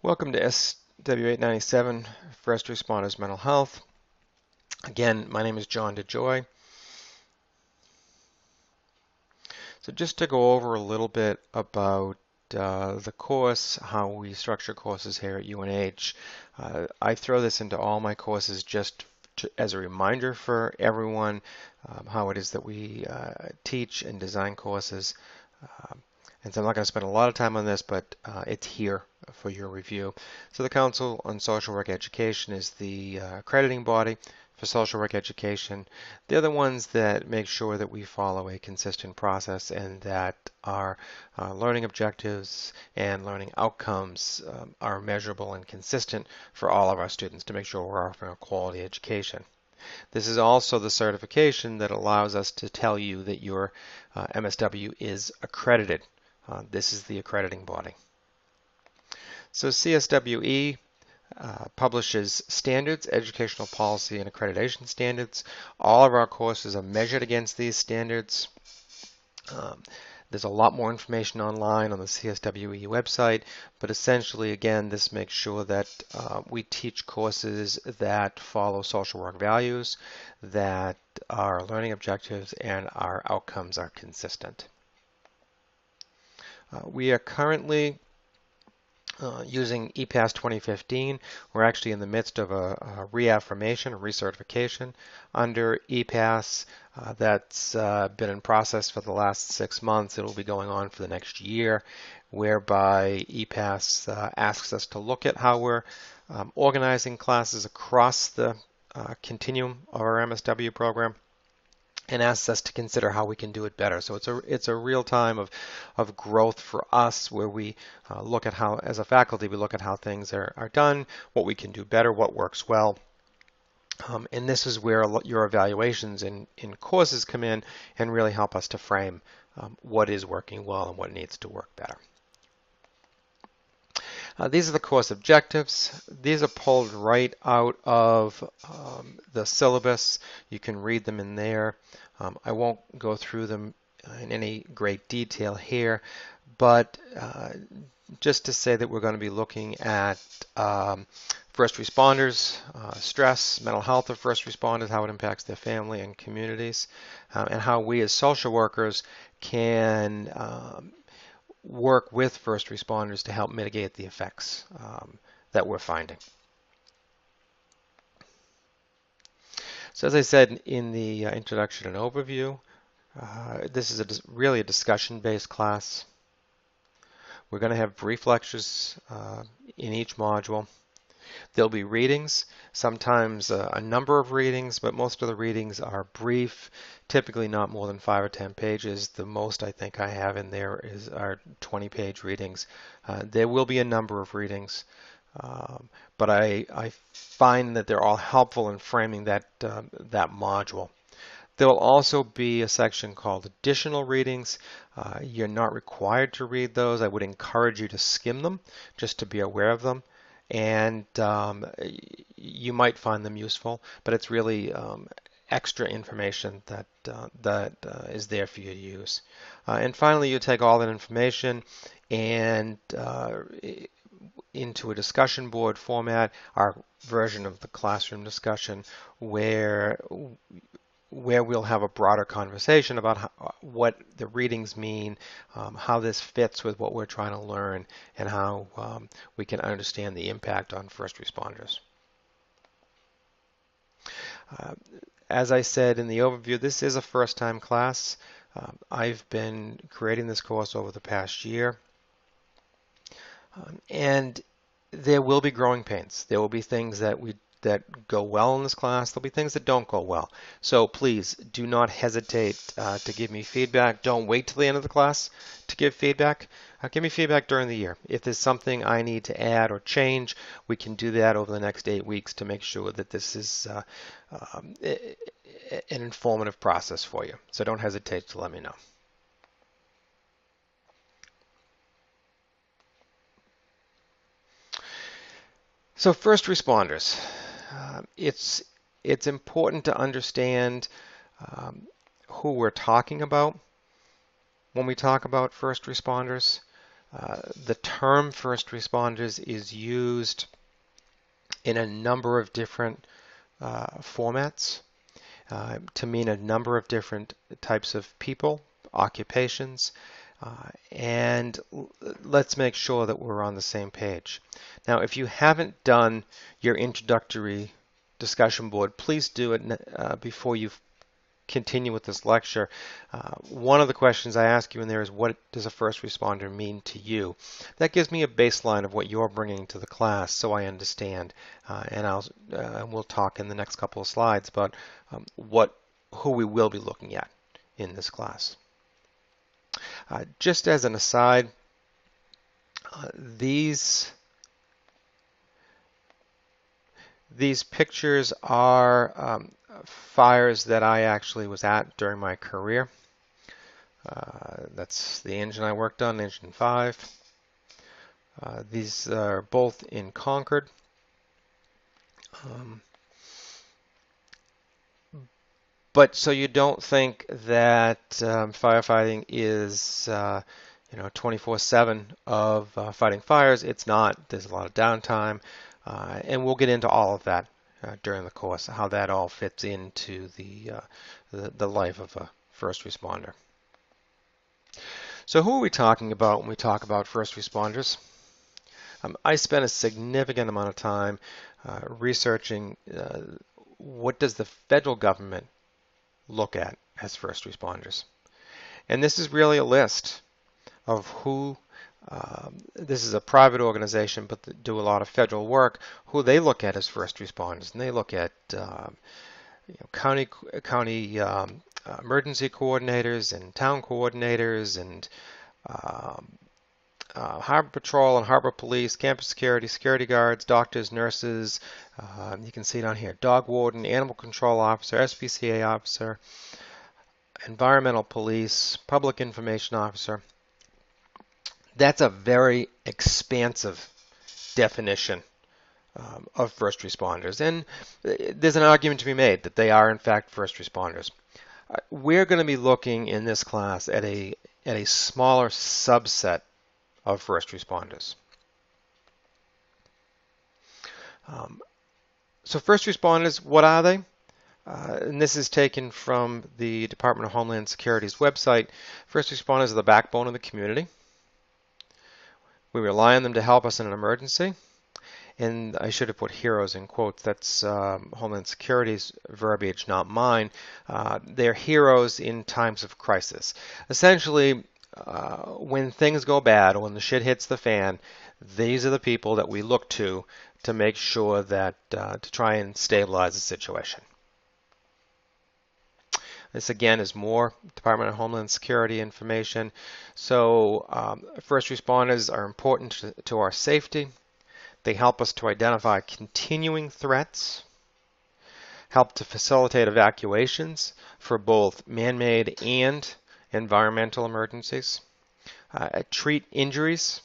Welcome to SW897, First Responders Mental Health. Again, my name is John DeJoy. So just to go over a little bit about the course, how we structure courses here at UNH. I throw this into all my courses just as a reminder for everyone how it is that we teach and design courses. And so I'm not going to spend a lot of time on this, but it's here for your review. So the Council on Social Work Education is the accrediting body for social work education. They're the ones that make sure that we follow a consistent process and that our learning objectives and learning outcomes are measurable and consistent for all of our students to make sure we're offering a quality education. This is also the certification that allows us to tell you that your MSW is accredited. This is the accrediting body. So CSWE publishes standards, educational policy, and accreditation standards. All of our courses are measured against these standards. There's a lot more information online on the CSWE website, but essentially, again, this makes sure that we teach courses that follow social work values, that our learning objectives and our outcomes are consistent. We are currently using EPAS 2015. We're actually in the midst of a reaffirmation, a recertification under EPAS that's been in process for the last 6 months. It will be going on for the next year, whereby EPAS asks us to look at how we're organizing classes across the continuum of our MSW program, and asks us to consider how we can do it better. So it's a real time of growth for us, where we look at how, as a faculty, we look at how things are done, what we can do better, what works well. And this is where your evaluations in courses come in and really help us to frame what is working well and what needs to work better. These are the course objectives. These are pulled right out of the syllabus. You can read them in there. I won't go through them in any great detail here, but just to say that we're going to be looking at first responders, stress, mental health of first responders, how it impacts their family and communities, and how we as social workers can work with first responders to help mitigate the effects that we're finding. So as I said in the introduction and overview, this is really a discussion-based class. We're going to have brief lectures in each module. There'll be readings, sometimes a number of readings, but most of the readings are brief, typically not more than 5 or 10 pages. The most I think I have in there are 20-page readings. There will be a number of readings, but I find that they're all helpful in framing that module. There will also be a section called additional readings. You're not required to read those. I would encourage you to skim them just to be aware of them. And you might find them useful, but it's really extra information that is there for you to use. And finally, you take all that information and into a discussion board format, our version of the classroom discussion, where we'll have a broader conversation about what the readings mean, how this fits with what we're trying to learn, and how we can understand the impact on first responders. As I said in the overview, this is a first-time class. I've been creating this course over the past year, and there will be growing pains. There will be things that go well in this class. There'll be things that don't go well. So please do not hesitate to give me feedback. Don't wait till the end of the class to give feedback. Give me feedback during the year. If there's something I need to add or change, we can do that over the next 8 weeks to make sure that this is an informative process for you. So don't hesitate to let me know. So first responders. It's important to understand who we're talking about when we talk about first responders. The term first responders is used in a number of different formats to mean a number of different types of people, occupations, and let's make sure that we're on the same page. Now, if you haven't done your introductory discussion board, please do it before you continue with this lecture. One of the questions I ask you in there is, what does a first responder mean to you? That gives me a baseline of what you're bringing to the class so I understand. And we'll talk in the next couple of slides about who we will be looking at in this class. Just as an aside, these pictures are fires that I actually was at during my career. That's the engine I worked on, Engine 5. These are both in Concord. But so you don't think that firefighting is 24/7 of fighting fires. It's not. There's a lot of downtime, and we'll get into all of that during the course, how that all fits into the life of a first responder. So who are we talking about when we talk about first responders? I spent a significant amount of time researching what does the federal government look at as first responders. And this is really a list of who, this is a private organization, but they do a lot of federal work, who they look at as first responders. And they look at county emergency coordinators and town coordinators and Harbor Patrol and Harbor Police, campus security, security guards, doctors, nurses. You can see it on here. Dog warden, animal control officer, SPCA officer, environmental police, public information officer. That's a very expansive definition of first responders. And there's an argument to be made that they are in fact first responders. We're going to be looking in this class at a smaller subset of first responders. So first responders, what are they? And this is taken from the Department of Homeland Security's website. First responders are the backbone of the community. We rely on them to help us in an emergency. And I should have put heroes in quotes. That's Homeland Security's verbiage, not mine. They're heroes in times of crisis. Essentially, when things go bad, when the shit hits the fan, these are the people that we look to make sure that to try and stabilize the situation. This again is more Department of Homeland Security information. So first responders are important to our safety. They help us to identify continuing threats, help to facilitate evacuations for both man-made and environmental emergencies, treat injuries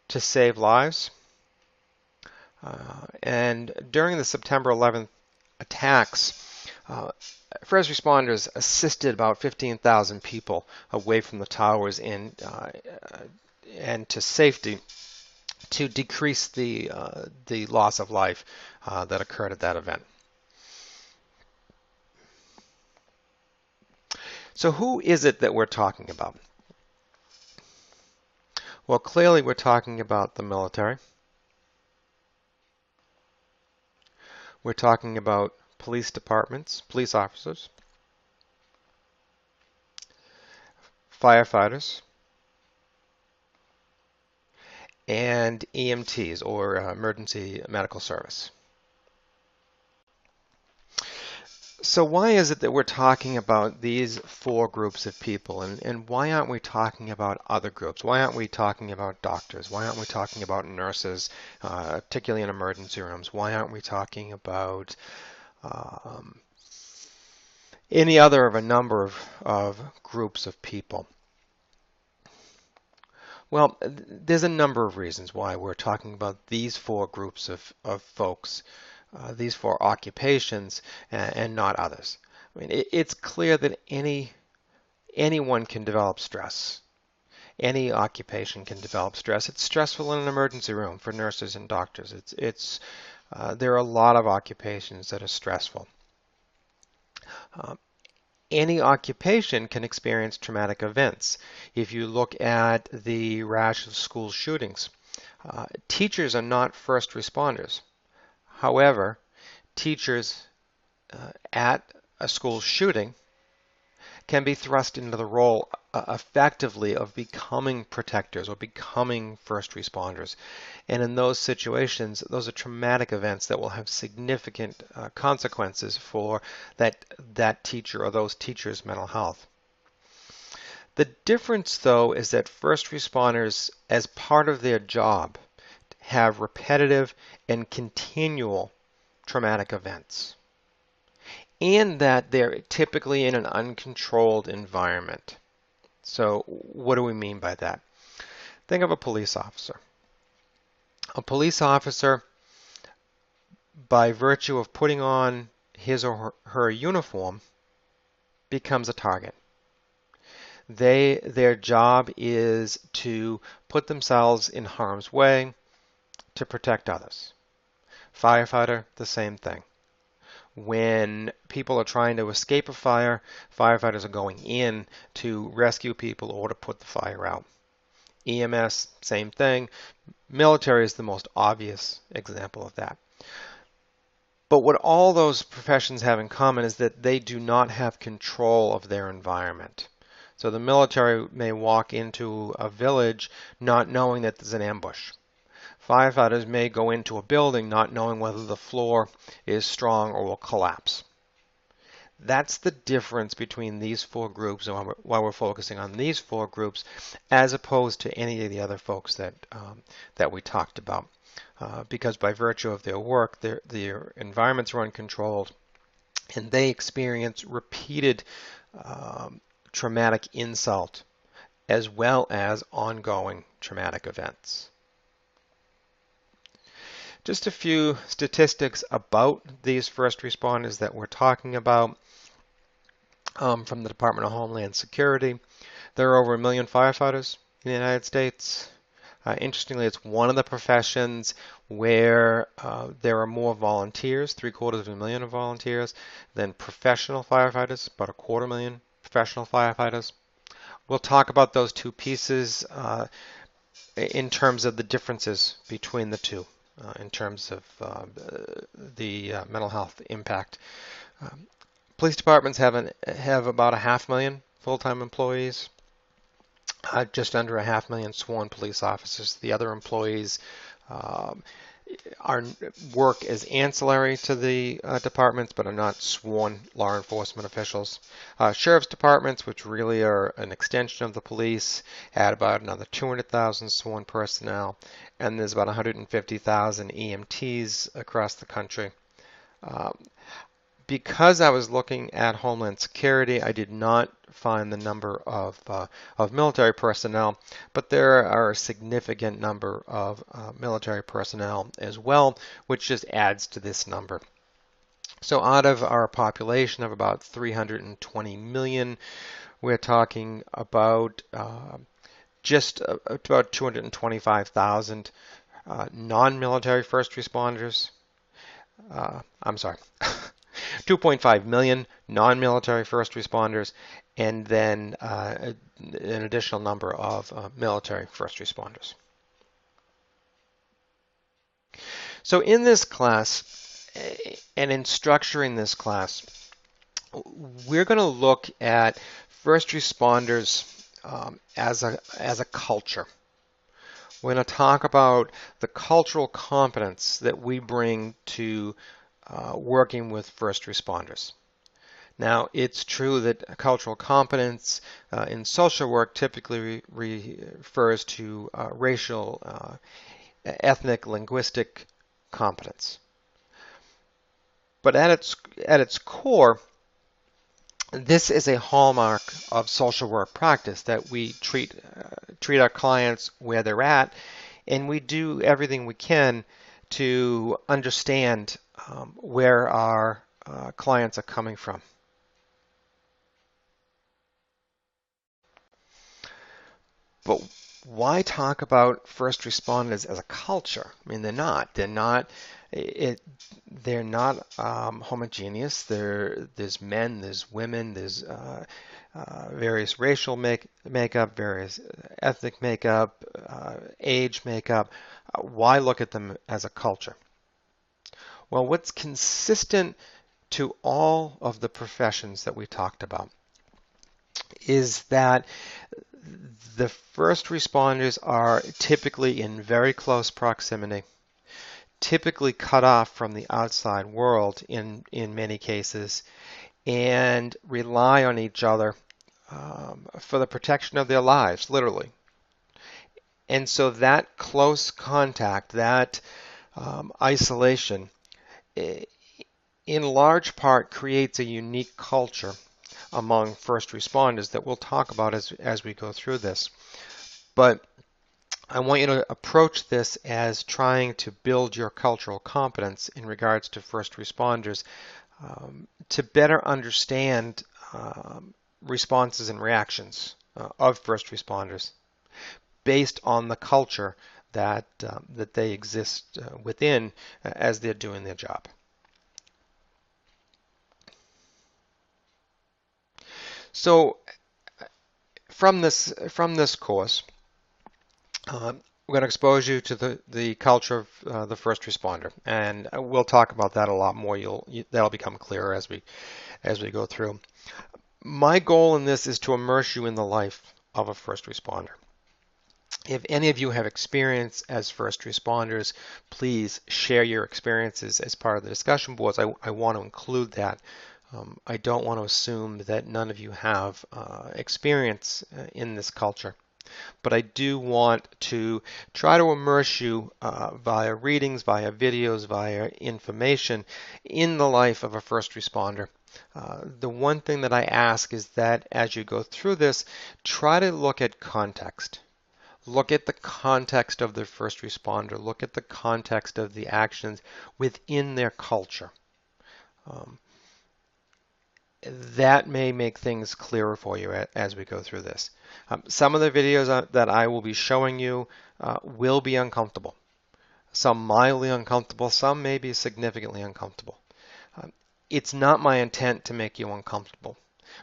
to save lives. And during the September 11th attacks, first responders assisted about 15,000 people away from the towers and to safety to decrease the loss of life that occurred at that event. So who is it that we're talking about? Well, clearly we're talking about the military. We're talking about police departments, police officers, firefighters, and EMTs, or emergency medical service. So why is it that we're talking about these four groups of people, and why aren't we talking about other groups? Why aren't we talking about doctors? Why aren't we talking about nurses, particularly in emergency rooms? Why aren't we talking about any other of a number of groups of people? Well, there's a number of reasons why we're talking about these four groups of folks, these four occupations, and not others. I mean, it's clear that anyone can develop stress. Any occupation can develop stress. It's stressful in an emergency room for nurses and doctors. There are a lot of occupations that are stressful. Um, any occupation can experience traumatic events. If you look at the rash of school shootings, teachers are not first responders. However, teachers at a school shooting can be thrust into the role effectively of becoming protectors or becoming first responders. And in those situations, those are traumatic events that will have significant consequences for that teacher or those teachers' mental health. The difference, though, is that first responders, as part of their job, have repetitive and continual traumatic events, and that they're typically in an uncontrolled environment. So what do we mean by that? Think of a police officer. A police officer, by virtue of putting on his or her uniform, becomes a target. Their job is to put themselves in harm's way to protect others. Firefighter, the same thing. When people are trying to escape a fire, firefighters are going in to rescue people or to put the fire out. EMS, same thing. Military is the most obvious example of that. But what all those professions have in common is that they do not have control of their environment. So the military may walk into a village not knowing that there's an ambush. Firefighters may go into a building not knowing whether the floor is strong or will collapse. That's the difference between these four groups and why we're focusing on these four groups as opposed to any of the other folks that we talked about. Because by virtue of their work, their environments are uncontrolled and they experience repeated traumatic insult as well as ongoing traumatic events. Just a few statistics about these first responders that we're talking about from the Department of Homeland Security. There are over 1 million firefighters in the United States. Interestingly, it's one of the professions where there are more volunteers, 750,000 volunteers, than professional firefighters, about 250,000 professional firefighters. We'll talk about those two pieces in terms of the differences between the two. In terms of the mental health impact. Police departments have about 500,000 full-time employees, just under 500,000 sworn police officers. The other employees work as ancillary to the departments, but are not sworn law enforcement officials. Sheriff's departments, which really are an extension of the police, add about another 200,000 sworn personnel, and there's about 150,000 EMTs across the country. Because I was looking at Homeland Security, I did not find the number of military personnel, but there are a significant number of military personnel as well, which just adds to this number. So out of our population of about 320 million, we're talking about just about 225,000 non-military first responders. I'm sorry. 2.5 million non-military first responders, and then an additional number of military first responders. So in this class, and in structuring this class, we're going to look at first responders as a culture. We're going to talk about the cultural competence that we bring to working with first responders. Now, it's true that cultural competence in social work typically refers to racial, ethnic, linguistic competence. But at its core, this is a hallmark of social work practice, that we treat our clients where they're at, and we do everything we can to understand where our clients are coming from. But why talk about first responders as a culture? I mean, they're not. It. They're not homogeneous. There's men, there's women, there's various racial makeup, various ethnic makeup, age makeup. Why look at them as a culture? Well, what's consistent to all of the professions that we talked about is that the first responders are typically in very close proximity, typically cut off from the outside world in many cases, and rely on each other for the protection of their lives, literally. And so that close contact, that isolation, in large part creates a unique culture among first responders that we'll talk about as we go through this. But I want you to approach this as trying to build your cultural competence in regards to first responders to better understand responses and reactions of first responders based on the culture that they exist within as they're doing their job. So from this course, we're going to expose you to the culture of the first responder, and we'll talk about that a lot more. That'll become clearer as we go through. My goal in this is to immerse you in the life of a first responder. If any of you have experience as first responders, please share your experiences as part of the discussion boards. I want to include that. I don't want to assume that none of you have experience in this culture. But I do want to try to immerse you via readings, via videos, via information in the life of a first responder. The one thing that I ask is that as you go through this, try to look at context. Look at the context of the first responder. Look at the context of the actions within their culture. That may make things clearer for you as we go through this. Some of the videos that I will be showing you will be uncomfortable. Some mildly uncomfortable, some may be significantly uncomfortable. It's not my intent to make you uncomfortable,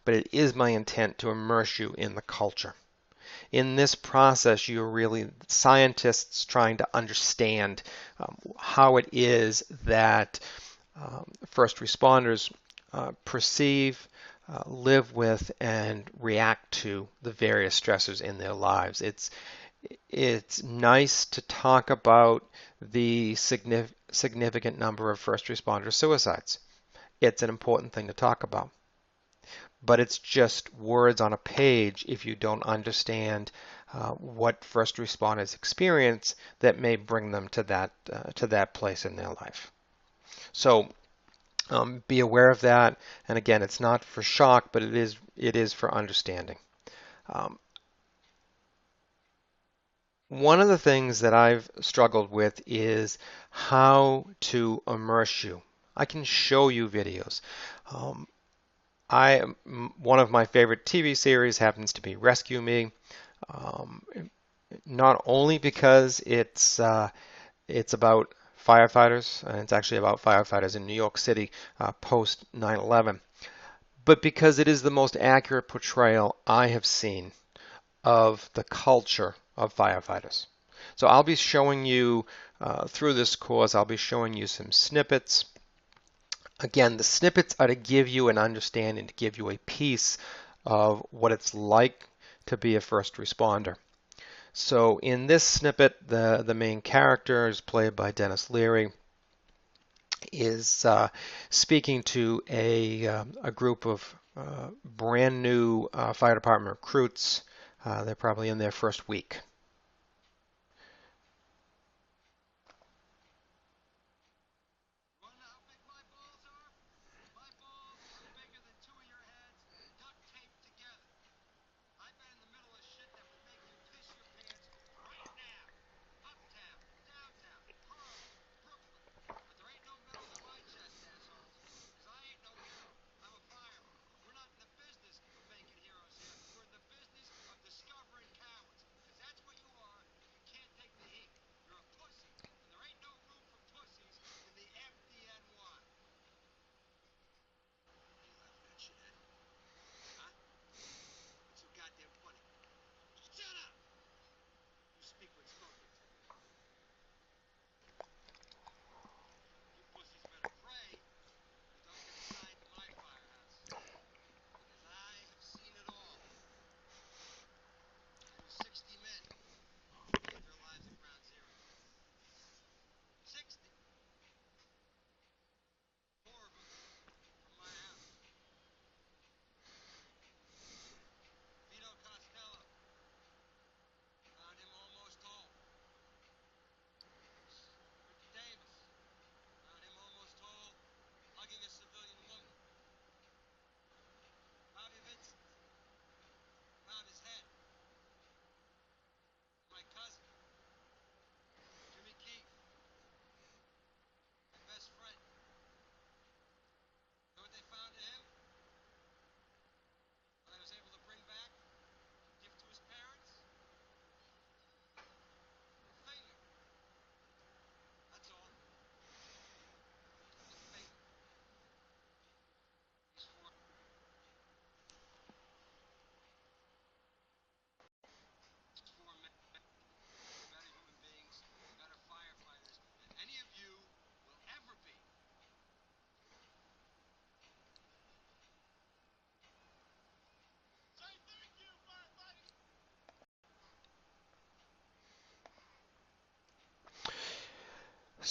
but it is my intent to immerse you in the culture. In this process, you're really scientists trying to understand how it is that first responders perceive, live with, and react to the various stressors in their lives. It's nice to talk about the significant number of first responder suicides. It's an important thing to talk about. But it's just words on a page if you don't understand what first responders experience that may bring them to that place in their life. So be aware of that. And again, it's not for shock, but it is for understanding. One of the things that I've struggled with is how to immerse you. I can show you videos. One of my favorite TV series happens to be Rescue Me. Not only because it's about firefighters, and it's actually about firefighters in New York City post 9/11, but because it is the most accurate portrayal I have seen of the culture of firefighters. So I'll be showing you through this course, I'll be showing you some snippets. Again, the snippets are to give you an understanding, to give you a piece of what it's like to be a first responder. So in this snippet, the main character is played by Denis Leary, is speaking to a group of brand new fire department recruits. They're probably in their first week.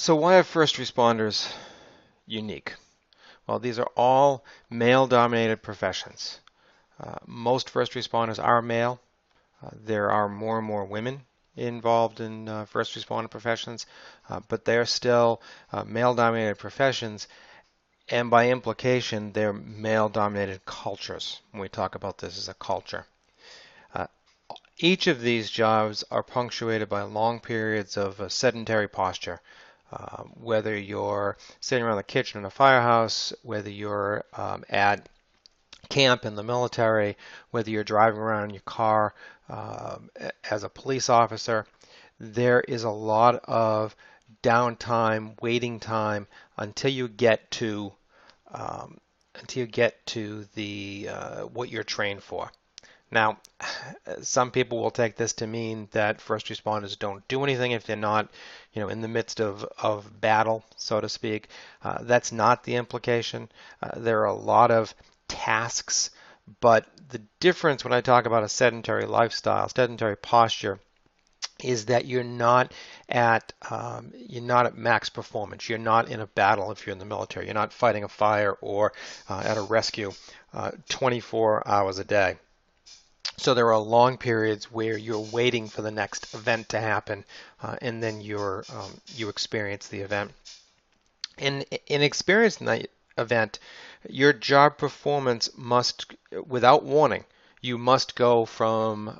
So why are first responders unique? Well, these are all male-dominated professions. Most first responders are male. There are more and more women involved in first responder professions, but they're still male-dominated professions, and by implication, they're male-dominated cultures when we talk about this as a culture. Uh, each of these jobs are punctuated by long periods of sedentary posture. Whether you're sitting around the kitchen in a firehouse, whether you're at camp in the military, whether you're driving around in your car as a police officer, there is a lot of downtime, waiting time until you get to the what you're trained for. Now, some people will take this to mean that first responders don't do anything if they're not, in the midst of battle, so to speak. That's not the implication. There are a lot of tasks, but the difference when I talk about a sedentary lifestyle, sedentary posture, is that you're not at max performance. You're not in a battle if you're in the military. You're not fighting a fire or at a rescue 24 hours a day. So there are long periods where you're waiting for the next event to happen, and then you experience the event. In experiencing that event, your job performance must, without warning, you must go from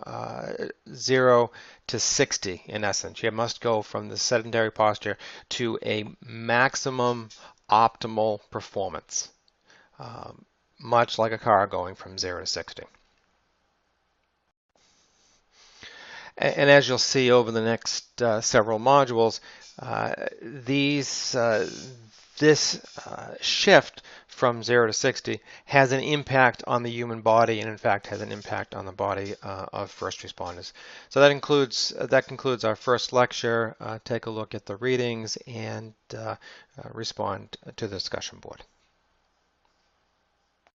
0 to 60 in essence. You must go from the sedentary posture to a maximum optimal performance, much like a car going from 0 to 60. And as you'll see over the next several modules, this shift from 0 to 60 has an impact on the human body, and in fact has an impact on the body of first responders. So that concludes our first lecture. Take a look at the readings and respond to the discussion board.